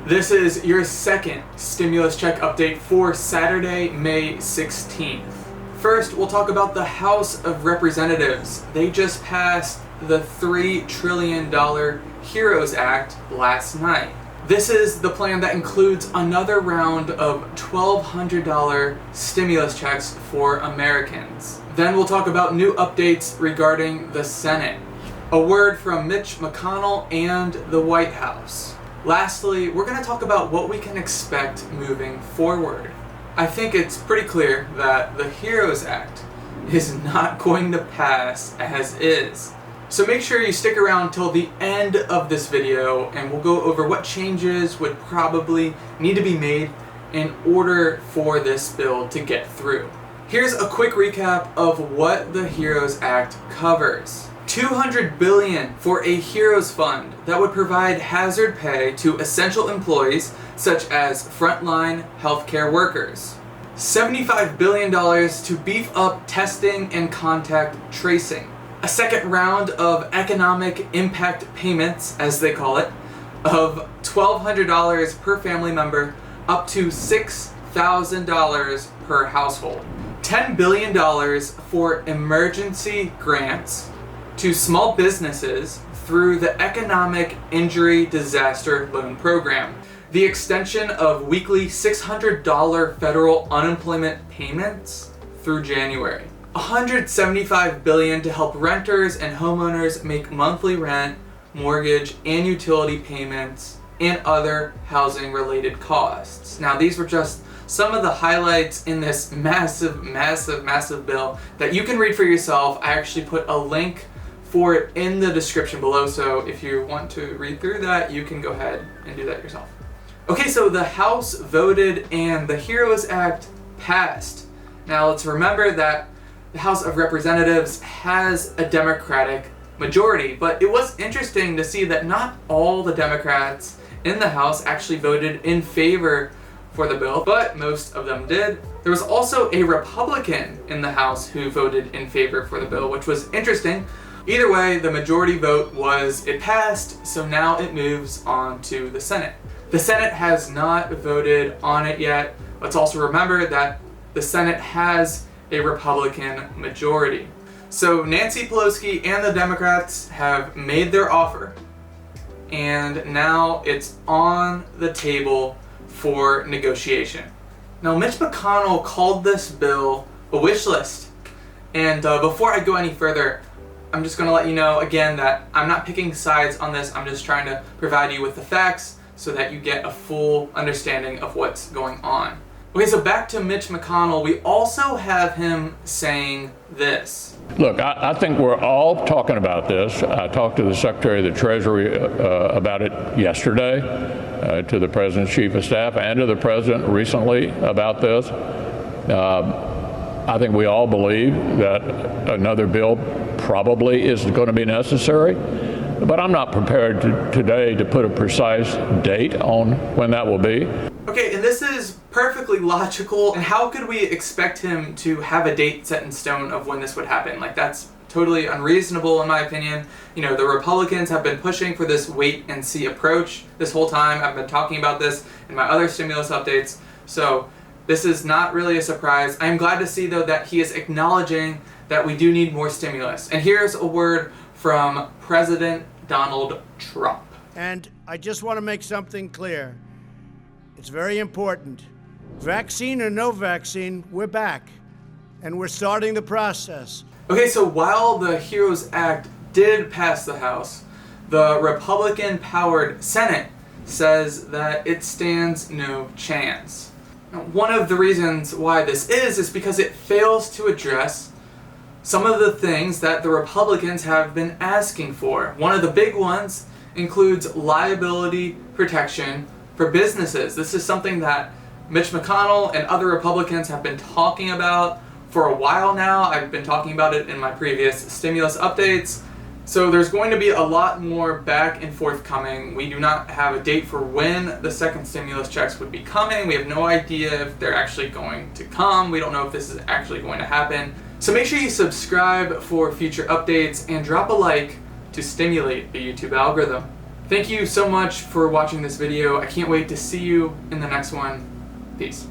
This is your second stimulus check update for Saturday, May 16th. First, we'll talk about the House of Representatives. They just passed the $3 trillion HEROES Act last night. This is the plan that includes another round of $1,200 stimulus checks for Americans. Then we'll talk about new updates regarding the Senate. A word from Mitch McConnell and the White House. Lastly, we're going to talk about what we can expect moving forward. I think it's pretty clear that the HEROES Act is not going to pass as is. So make sure you stick around till the end of this video and we'll go over what changes would probably need to be made in order for this bill to get through. Here's a quick recap of what the HEROES Act covers. $200 billion for a HEROES fund that would provide hazard pay to essential employees such as frontline healthcare workers. $75 billion to beef up testing and contact tracing. A second round of economic impact payments, as they call it, of $1,200 per family member, up to $6,000 per household. $10 billion for emergency grants to small businesses through the Economic Injury Disaster Loan Program. The extension of weekly $600 federal unemployment payments through January. $175 billion to help renters and homeowners make monthly rent, mortgage, and utility payments and other housing-related costs. Now, these were just some of the highlights in this massive bill that you can read for yourself. I actually put a link for it in the description below, so if you want to read through that, you can go ahead and do that yourself. Okay, so the House voted and the HEROES Act passed. Now let's remember that the House of Representatives has a Democratic majority, but it was interesting to see that not all the Democrats in the House actually voted in favor for the bill, but most of them did. There was also a Republican in the House who voted in favor for the bill, which was interesting. Either way, the majority vote was it passed, so now it moves on to the Senate. The Senate has not voted on it yet. Let's also remember that the Senate has a Republican majority. So Nancy Pelosi and the Democrats have made their offer, and now it's on the table for negotiation. Now, Mitch McConnell called this bill a wish list, and before I go any further, I'm just going to let you know again that I'm not picking sides on this. I'm just trying to provide you with the facts so that you get a full understanding of what's going on. Okay, so back to Mitch McConnell. We also have him saying this. Look, I think we're all talking about this. I talked to the Secretary of the Treasury about it yesterday, to the President's Chief of Staff and to the President recently about this. I think we all believe that another bill probably is going to be necessary, but I'm not prepared today to put a precise date on when that will be. Okay, and this is perfectly logical, and how could we expect him to have a date set in stone of when this would happen? Like, that's totally unreasonable in my opinion. You know, the Republicans have been pushing for this wait and see approach this whole time. I've been talking about this in my other stimulus updates, so this is not really a surprise. I'm glad to see, though, that he is acknowledging that we do need more stimulus. And here's a word from President Donald Trump. And I just want to make something clear. It's very important. Vaccine or no vaccine, we're back. And we're starting the process. Okay, so while the HEROES Act did pass the House, the Republican-powered Senate says that it stands no chance. Now, one of the reasons why this is because it fails to address some of the things that the Republicans have been asking for. One of the big ones includes liability protection for businesses. This is something that Mitch McConnell and other Republicans have been talking about for a while now. I've been talking about it in my previous stimulus updates. So there's going to be a lot more back and forth coming. We do not have a date for when the second stimulus checks would be coming. We have no idea if they're actually going to come. We don't know if this is actually going to happen. So make sure you subscribe for future updates and drop a like to stimulate the YouTube algorithm. Thank you so much for watching this video. I can't wait to see you in the next one. Peace.